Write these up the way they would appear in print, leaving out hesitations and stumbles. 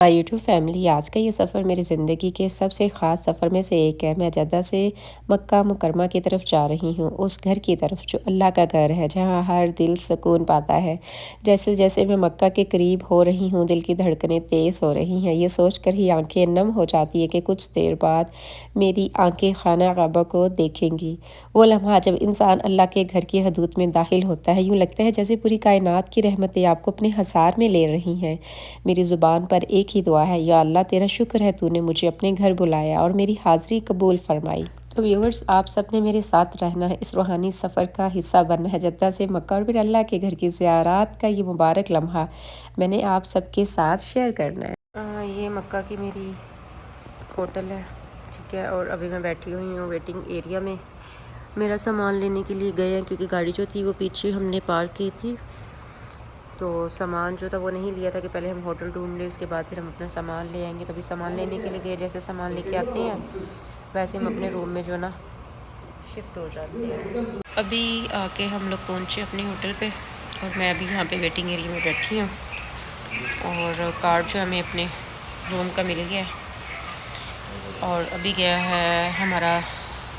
My YouTube family, आज का ये सफ़र मेरी ज़िंदगी के सबसे ख़ास सफ़र में से एक है। मैं जद्दा से मक्का मुकरमा की तरफ जा रही हूँ, उस घर की तरफ जो अल्लाह का घर है, जहाँ हर दिल सुकून पाता है। जैसे जैसे मैं मक्का के करीब हो रही हूँ, दिल की धड़कनें तेज़ हो रही हैं। ये सोच कर ही आंखें नम हो जाती हैं कि कुछ देर बाद मेरी आंखें खाना काबा को देखेंगी। वो लम्हा जब इंसान अल्लाह के घर की हदूद में दाखिल होता है, यूँ लगता है जैसे पूरी कायनात की रहमतें आपको अपने हसार में ले रही हैं। मेरी ज़ुबान पर एक ही दुआ है, या अल्लाह तेरा शुक्र है तूने मुझे अपने घर बुलाया और मेरी हाज़िरी कबूल फ़रमाई। तो व्यूअर्स, आप सब ने मेरे साथ रहना है, इस रूहानी सफ़र का हिस्सा बनना है। जद्दा से मक्का और फिर अल्लाह के घर की ज़ियारत का ये मुबारक लम्हा मैंने आप सबके साथ शेयर करना है। ये मक्का की मेरी होटल है, ठीक है। और अभी मैं बैठी हुई हूँ वेटिंग एरिया में। मेरा सामान लेने के लिए गए हैं क्योंकि गाड़ी जो थी वो पीछे हमने पार्क की थी, तो सामान जो था वो नहीं लिया था कि पहले हम होटल ढूंढ लें, उसके बाद फिर हम अपना सामान ले आएंगे। तभी सामान लेने के लिए गए, जैसे सामान लेके आते हैं वैसे हम अपने रूम में जो ना शिफ्ट हो जाते हैं। अभी आके हम लोग पहुँचे अपने होटल पे और मैं अभी यहाँ पे वेटिंग एरिया में बैठी हूँ और कार्ड जो हमें अपने रूम का मिल गया है। और अभी गया है हमारा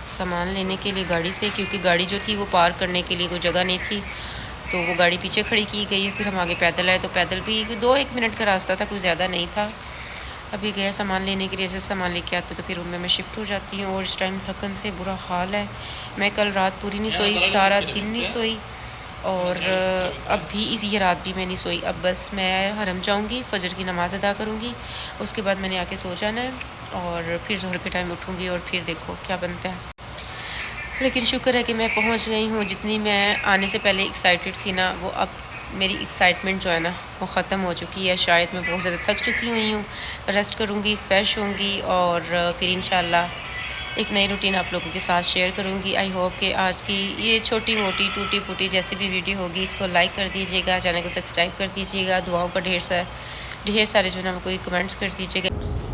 सामान लेने के लिए गाड़ी से, क्योंकि गाड़ी जो थी वो पार्क करने के लिए कोई जगह नहीं थी, तो वो गाड़ी पीछे खड़ी की गई है। फिर हम आगे पैदल आए, तो पैदल भी 2-1 मिनट का रास्ता था, कुछ ज़्यादा नहीं था। अभी गया सामान लेने के लिए, जैसे सामान लेके आते तो फिर रूम में मैं शिफ्ट हो जाती हूँ। और इस टाइम थकन से बुरा हाल है। मैं कल रात पूरी नहीं सोई, सारा दिन नहीं सोई, और अब भी ये रात भी मैं नहीं सोई। अब बस मैं हरम जाऊँगी, फजर की नमाज़ अदा करूँगी, उसके बाद मैंने आके सो जाना है और फिर ज़ोहर के टाइम उठूँगी और फिर देखो क्या बनता है। लेकिन शुक्र है कि मैं पहुंच गई हूँ। जितनी मैं आने से पहले एक्साइटेड थी ना, वो अब मेरी एक्साइटमेंट जो है ना वो ख़त्म हो चुकी है। शायद मैं बहुत ज़्यादा थक चुकी हुई हूँ। रेस्ट करूँगी, फ़्रेश होंगी और फिर इंशाल्लाह एक नई रूटीन आप लोगों के साथ शेयर करूँगी। आई होप कि आज की ये छोटी मोटी टूटी फूटी जैसी भी वीडियो होगी, इसको लाइक कर दीजिएगा, चैनल को सब्सक्राइब कर दीजिएगा, दुआओं का ढेर सारे जो है ना कोई कमेंट्स कर दीजिएगा।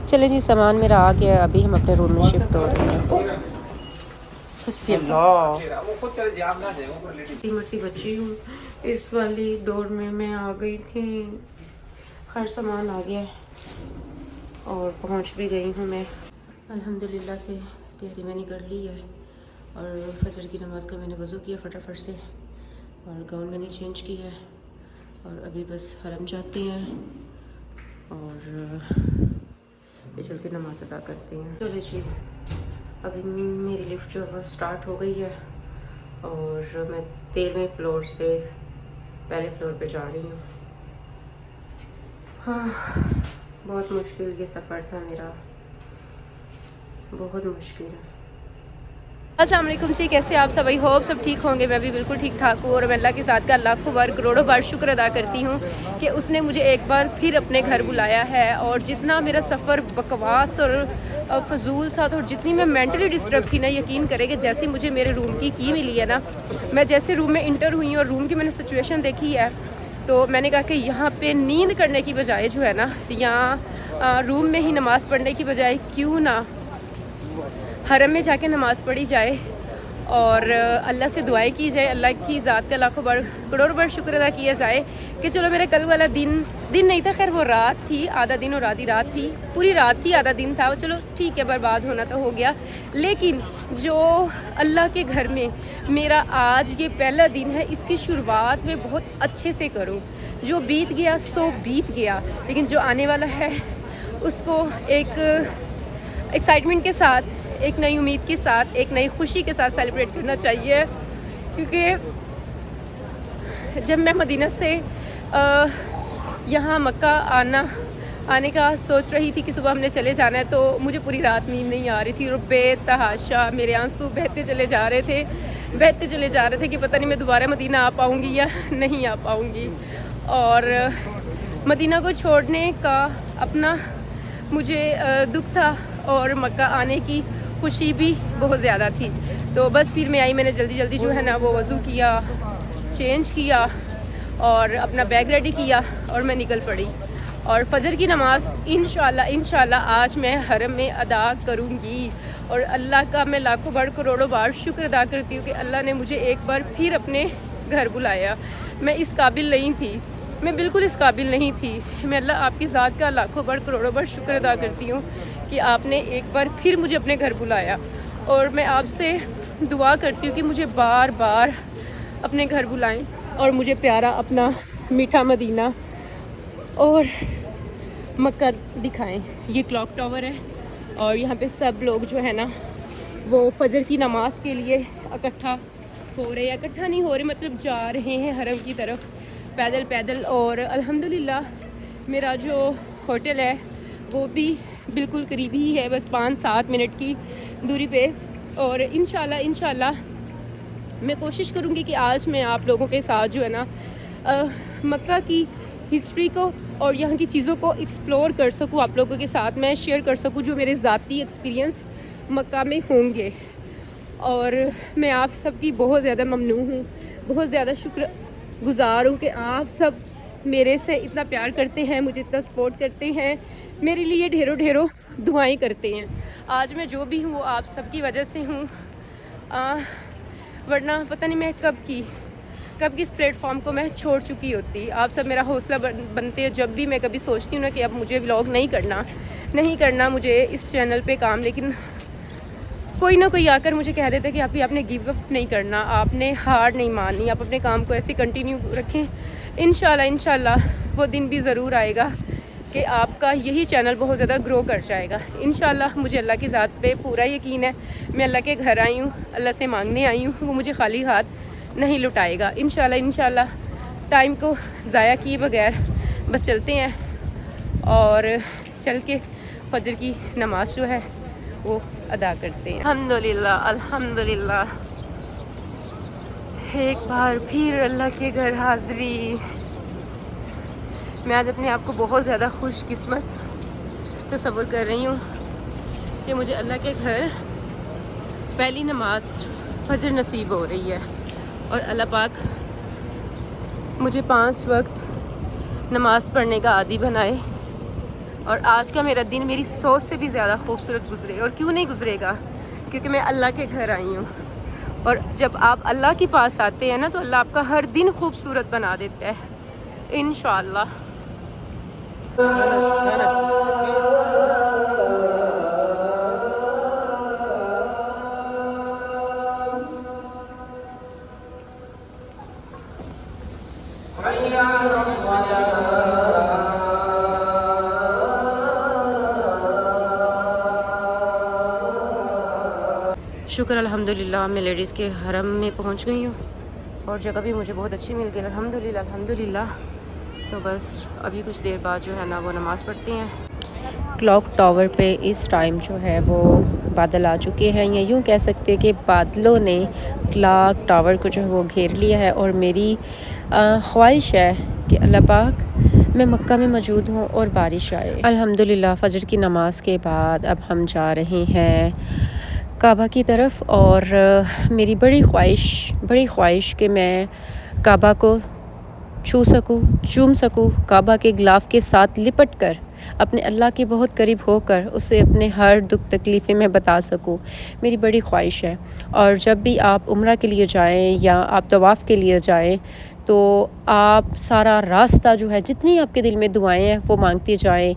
चले जी, सामान मेरा आ गया, अभी हम अपने रूम में शिफ्ट हो रहे हैं। मट्टी बची हूँ इस वाली डोर में, मैं आ गई थी, हर सामान आ गया और पहुँच भी गई हूँ मैं। अल्हम्दुलिल्लाह से तैयारी मैंने कर ली है और फजर की नमाज़ का मैंने वज़ू किया फटाफट से और गाउन मैंने चेंज किया है और अभी बस हरम जाते हैं और ये चल के नमाज़ अदा करते हैं। चलो जी, अभी मेरी लिफ्ट जो है स्टार्ट हो गई है और मैं 13वें फ्लोर से पहले फ्लोर पे जा रही हूँ। हाँ, बहुत मुश्किल ये सफ़र था मेरा, बहुत मुश्किल। अस्सलाम वालेकुम जी, कैसे आप सब? आई होप सब ठीक होंगे। मैं भी बिल्कुल ठीक ठाक हूँ और मैं अल्लाह के साथ का लाखों बार करोड़ों बार शुक्र अदा करती हूँ कि उसने मुझे एक बार फिर अपने घर बुलाया है। और जितना मेरा सफ़र बकवास और फजूल सा था और जितनी मैं मेंटली डिस्टर्ब थी ना, यकीन करें कि जैसे मुझे मेरे रूम की मिली है ना, मैं जैसे रूम में इंटर हुई और रूम की मैंने सिचुएशन देखी है, तो मैंने कहा कि यहाँ पे नींद करने की बजाय जो है ना, यहाँ रूम में ही नमाज़ पढ़ने की बजाय क्यों ना हरम में जाके नमाज़ पढ़ी जाए और अल्लाह से दुआएं की जाए, अल्लाह की ज़ात का लाखों बार करोड़ों बार शुक्र अदा किया जाए कि चलो मेरा कल वाला दिन नहीं था, खैर वो रात थी, आधा दिन और आधी रात थी, पूरी रात थी, आधा दिन था, चलो ठीक है, बर्बाद होना तो हो गया। लेकिन जो अल्लाह के घर में मेरा आज ये पहला दिन है, इसकी शुरुआत मैं बहुत अच्छे से करूँ। जो बीत गया सो बीत गया, लेकिन जो आने वाला है उसको एक एक्साइटमेंट के साथ, एक नई उम्मीद के साथ, एक नई खुशी के साथ सेलिब्रेट करना चाहिए। क्योंकि जब मैं मदीना से यहाँ मक्का आने का सोच रही थी कि सुबह हमने चले जाना है, तो मुझे पूरी रात नींद नहीं आ रही थी और बेतहाशा मेरे आंसू बहते चले जा रहे थे कि पता नहीं मैं दोबारा मदीना आ पाऊँगी या नहीं आ पाऊँगी। और मदीना को छोड़ने का अपना मुझे दुख था और मक्का आने की खुशी भी बहुत ज़्यादा थी। तो बस फिर मैं आई, मैंने जल्दी जो है ना वो वज़ू किया, चेंज किया और अपना बैग रेडी किया और मैं निकल पड़ी। और फजर की नमाज़ इंशाल्लाह आज मैं हरम में अदा करूँगी। और अल्लाह का मैं लाखों बार करोड़ों बार शुक्र अदा करती हूँ कि अल्लाह ने मुझे एक बार फिर अपने घर बुलाया। मैं इस काबिल नहीं थी मैं बिल्कुल इस काबिल नहीं थी। मैं अल्लाह आपकी ज़ात का लाखों बार करोड़ों बार शुक्र अदा करती हूँ कि आपने एक बार फिर मुझे अपने घर बुलाया। और मैं आपसे दुआ करती हूँ कि मुझे बार बार अपने घर बुलाएं और मुझे प्यारा अपना मीठा मदीना और मक्का दिखाएं। ये क्लॉक टावर है और यहाँ पे सब लोग जो है ना वो फजर की नमाज के लिए इकट्ठा हो रहे हैं, इकट्ठा नहीं हो रहे मतलब जा रहे हैं हरम की तरफ पैदल पैदल। और अल्हम्दुलिल्लाह मेरा जो होटल है वो भी बिल्कुल करीब ही है, बस 5-7 मिनट की दूरी पे। और इंशाल्लाह मैं कोशिश करूँगी कि आज मैं आप लोगों के साथ जो है ना मक्का की हिस्ट्री को और यहाँ की चीज़ों को एक्सप्लोर कर सकूँ, आप लोगों के साथ मैं शेयर कर सकूँ जो मेरे ज़ाती एक्सपीरियंस मक्का में होंगे। और मैं आप सबकी बहुत ज़्यादा ममनून हूँ, बहुत ज़्यादा शुक्रगुज़ार हूँ कि आप सब मेरे से इतना प्यार करते हैं, मुझे इतना सपोर्ट करते हैं, मेरे लिए ढेरों ढेरों दुआएं करते हैं। आज मैं जो भी हूँ वो आप सबकी वजह से हूँ, वरना पता नहीं मैं कब की इस प्लेटफॉर्म को मैं छोड़ चुकी होती। आप सब मेरा हौसला बनते हैं जब भी मैं कभी सोचती हूँ ना कि अब मुझे व्लॉग नहीं करना मुझे इस चैनल पे काम, लेकिन कोई ना कोई आकर मुझे कह देता है कि आपने गिव अप नहीं करना, आपने हार नहीं माननी, आप अपने काम को ऐसे कंटिन्यू रखें। इंशाल्लाह वो दिन भी ज़रूर आएगा कि आपका यही चैनल बहुत ज़्यादा ग्रो कर जाएगा इंशाल्लाह। मुझे अल्लाह की ज़ात पे पूरा यकीन है। मैं अल्लाह के घर आई हूँ, अल्लाह से मांगने आई हूँ, वो मुझे खाली हाथ नहीं लुटाएगा इंशाल्लाह। टाइम को ज़ाया किए बगैर बस चलते हैं और चल के फजर की नमाज जो है वो अदा करते हैं। अल्हम्दुलिल्लाह एक बार फिर अल्लाह के घर हाज़री। मैं आज अपने आप को बहुत ज़्यादा खुशकिस्मत तसव्वुर कर रही हूँ कि मुझे अल्लाह के घर पहली नमाज फजर नसीब हो रही है और अल्लाह पाक मुझे 5 वक्त नमाज पढ़ने का आदी बनाए और आज का मेरा दिन मेरी सोच से भी ज़्यादा खूबसूरत गुजरे। और क्यों नहीं गुजरेगा, क्योंकि मैं अल्लाह के घर आई हूँ। और जब आप अल्लाह के पास आते हैं ना तो अल्लाह आपका हर दिन खूबसूरत बना देता है इंशाअल्लाह। शुक्र अल्हम्दुलिल्लाह मैं लेडीज़ के हरम में पहुंच गई हूँ और जगह भी मुझे बहुत अच्छी मिल गई अल्हम्दुलिल्लाह। तो बस अभी कुछ देर बाद जो है ना वो नमाज़ पढ़ते हैं। क्लॉक टावर पे इस टाइम जो है वो बादल आ चुके हैं, या यूँ कह सकते हैं कि बादलों ने क्लॉक टावर को जो है वो घेर लिया है। और मेरी ख्वाहिश है कि अल्लाह पाक मैं मक्का में मौजूद हूँ और बारिश आए। अल्हम्दुलिल्लाह फ़जर की नमाज के बाद अब हम जा रहे हैं काबा की तरफ। और मेरी बड़ी ख्वाहिश कि मैं काबा को छू सकूँ, चूम सकूँ, काबा के गिलाफ के साथ लिपट कर अपने अल्लाह के बहुत करीब होकर उसे अपने हर दुख तकलीफ़ें में बता सकूँ, मेरी बड़ी ख्वाहिश है। और जब भी आप उम्रा के लिए जाएं या आप तवाफ़ के लिए जाएं तो आप सारा रास्ता जो है जितनी आपके दिल में दुआएं हैं वो मांगते जाएं,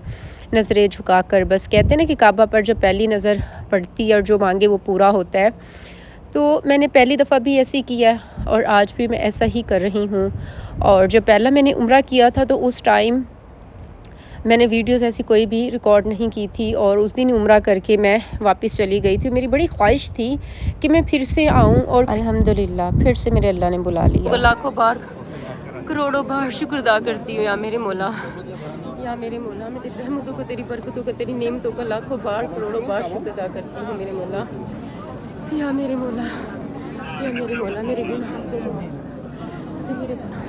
नज़रें झुकाकर। बस कहते हैं ना कि काबा पर जब पहली नज़र पड़ती है और जो मांगे वो पूरा होता है। तो मैंने पहली दफ़ा भी ऐसे ही किया और आज भी मैं ऐसा ही कर रही हूँ। और जब पहला मैंने उम्रा किया था तो उस टाइम मैंने वीडियोस ऐसी कोई भी रिकॉर्ड नहीं की थी और उस दिन उम्रा करके मैं वापस चली गई थी। मेरी बड़ी ख्वाहिश थी कि मैं फिर से आऊँ और अल्हम्दुलिल्लाह फिर से मेरे अल्लाह ने बुला लिया। लाखों बार करोड़ों बार शुक्र अदा करती हूँ या मेरे मौला, मैं तेरी रहमतों को, तेरी बरकतों को, तेरी नेमतों का लाखों बार करोड़ों बार शुक्र अदा करती हूँ मेरे मौला, या मेरे मौला मेरे गुनाह को मेरे गुनाह।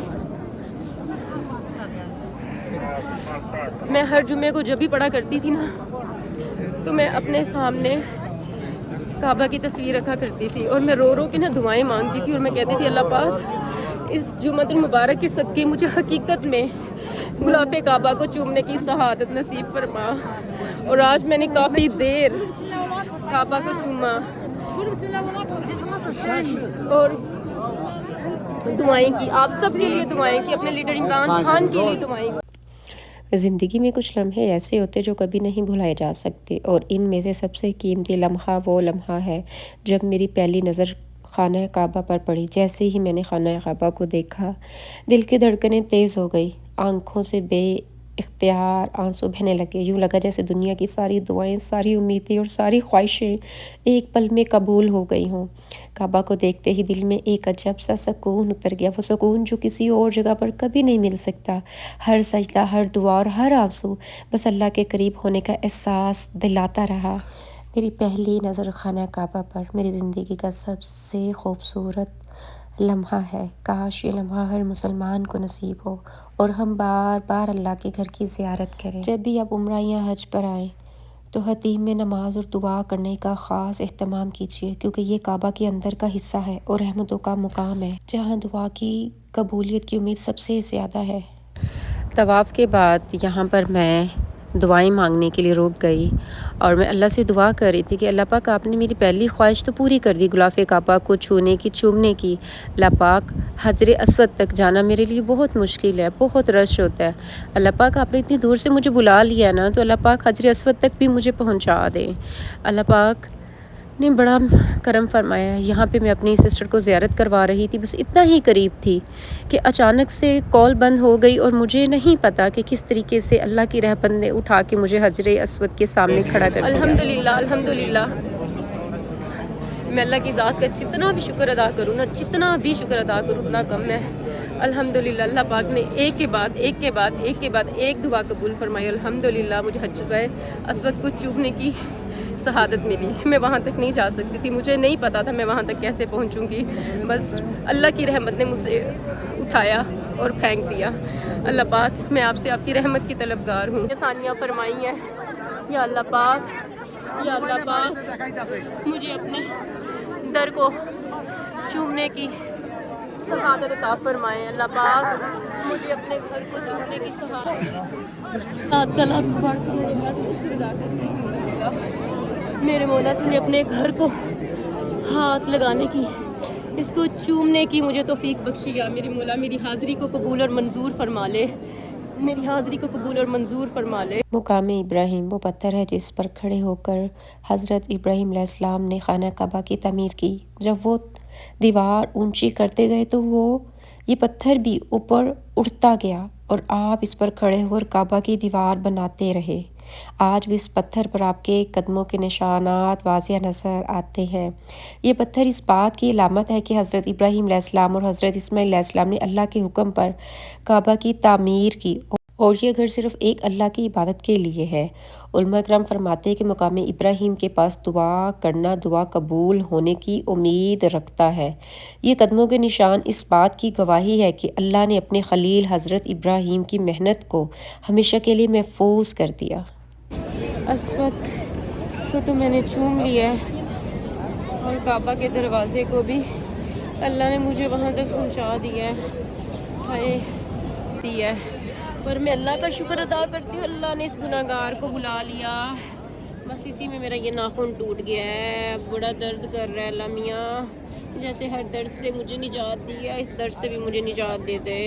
मैं हर जुमे को जब भी पढ़ा करती थी ना तो मैं अपने सामने काबा की तस्वीर रखा करती थी और मैं रो रो के ना दुआएं मांगती थी और मैं कहती थी अल्लाह पाक इस जुम्मतुल मुबारक के सदके मुझे हकीकत में गुलाफ़े काबा को चूमने की शहादत नसीब फरमा। और आज मैंने काफ़ी देर काबा को चूमा और दुआएं की, आप सब के लिए दुआएं की, अपने लीडर इमरान खान के लिए दुआएं की। ज़िंदगी में कुछ लम्हे ऐसे होते जो कभी नहीं भुलाए जा सकते, और इनमें से सबसे कीमती लम्हा वो लम्हा है जब मेरी पहली नज़र खाना काबा पर पड़ी। जैसे ही मैंने खाना काबा को देखा, दिल की धड़कनें तेज़ हो गई, आंखों से इख्तियार आंसू बहने लगे। यूँ लगा जैसे दुनिया की सारी दुआएं, सारी उम्मीदें और सारी ख्वाहिशें एक पल में कबूल हो गई हों। काबा को देखते ही दिल में एक अजब सा सुकून उतर गया, वो सुकून जो किसी और जगह पर कभी नहीं मिल सकता। हर सजदा, हर दुआ और हर आंसू बस अल्लाह के करीब होने का एहसास दिलाता रहा। मेरी पहली नज़र खाना काबा पर मेरी ज़िंदगी का सबसे खूबसूरत लम्हा है। काश ये लम्हा हर मुसलमान को नसीब हो और हम बार बार अल्लाह के घर की ज़ियारत करें। जब भी आप उम्रा या हज पर आएँ तो हतीम में नमाज और दुआ करने का ख़ास एहतमाम कीजिए, क्योंकि ये काबा के अंदर का हिस्सा है और रहमतों का मुकाम है, जहाँ दुआ की कबूलियत की उम्मीद सबसे ज़्यादा है। तवाफ़ के बाद यहाँ पर मैं दुआएं मांगने के लिए रुक गई और मैं अल्लाह से दुआ कर रही थी कि अल्लाह पाक, आपने मेरी पहली ख्वाहिश तो पूरी कर दी, गुलाफ़े काबा को छूने की, चूमने की। अल्लाह पाक, हजर अस्वद तक जाना मेरे लिए बहुत मुश्किल है, बहुत रश होता है। अल्लाह पाक, आपने इतनी दूर से मुझे बुला लिया ना, तो अल्लाह पाक हजर अस्वद तक भी मुझे पहुँचा दें। अल्लाह पाक ने बड़ा करम फरमाया है। यहाँ पे मैं अपनी सिस्टर को ज़ियारत करवा रही थी, बस इतना ही करीब थी कि अचानक से कॉल बंद हो गई और मुझे नहीं पता कि किस तरीके से अल्लाह की रहमत ने उठा के मुझे हजरे अस्वद के सामने खड़ा कर दिया। अल्हम्दुलिल्लाह, अल्हम्दुलिल्लाह। मैं अल्लाह की ज़ात का जितना भी शुक्र अदा करूँ ना, जितना भी शुक्र अदा करूँ उतना कम है। अल्हम्दुलिल्लाह, अल्लाह पाक ने एक के बाद एक के बाद एक के बाद एक दुआ कबूल फरमाई। अल्हम्दुलिल्लाह, मुझे हजरे अस्वद को चूमने की शहादत मिली। मैं वहाँ तक नहीं जा सकती थी, मुझे नहीं पता था मैं वहाँ तक कैसे पहुँचूँगी। बस अल्लाह की रहमत ने मुझे उठाया और फेंक दिया। अल्लाह पाक, मैं आपसे आपकी रहमत की तलबगार हूँ। आसानियाँ फरमाई हैं या अल्लाह पाक, या अल्लाह पाक, मुझे अपने दर को चूमने की शहादत अता फरमाए। अल्लाह पाक, मुझे अपने घर को चूमने की मेरे मौला, तूने अपने घर को हाथ लगाने की, इसको चूमने की मुझे तौफीक बख्शिया। मेरी मौला, मेरी हाज़िरी को कबूल और मंजूर फरमा ले, मेरी हाज़िरी को कबूल और मंजूर फरमा ले। मुकाम इब्राहिम वो पत्थर है जिस पर खड़े होकर हज़रत इब्राहिम अलैहिस्सलाम ने खाना काबा की तमीर की। जब वो दीवार ऊंची करते गए तो ये पत्थर भी ऊपर उठता गया और आप इस पर खड़े होकर काबा की दीवार बनाते रहे। आज भी इस पत्थर पर आपके कदमों के निशानात वाज़िह नज़र आते हैं। ये पत्थर इस बात की अलामत है कि हज़रत इब्राहीम अलैहिस्सलाम और हज़रत इस्माईल अलैहिस्सलाम ने अल्लाह के हुक्म पर काबा की तामीर की, और ये घर सिर्फ़ एक अल्लाह की इबादत के लिए है। उलमा करम फरमाते हैं कि मुकाम इब्राहीम के पास दुआ करना दुआ कबूल होने की उम्मीद रखता है। ये कदमों के निशान इस बात की गवाही है कि अल्लाह ने अपने खलील हज़रत इब्राहीम की मेहनत को हमेशा के लिए महफूज कर दिया। अस्वद को तो मैंने चूम लिया है और काबा के दरवाज़े को भी अल्लाह ने मुझे वहाँ तक पहुँचा दिया है, दिया है। पर मैं अल्लाह का शुक्र अदा करती हूँ, अल्लाह ने इस गुनाहगार को बुला लिया। बस इसी में मेरा ये नाखून टूट गया है, बड़ा दर्द कर रहा है। अल्लाह मियाँ, जैसे हर दर्द से मुझे निजात दी है, इस दर्द से भी मुझे निजात दे दे।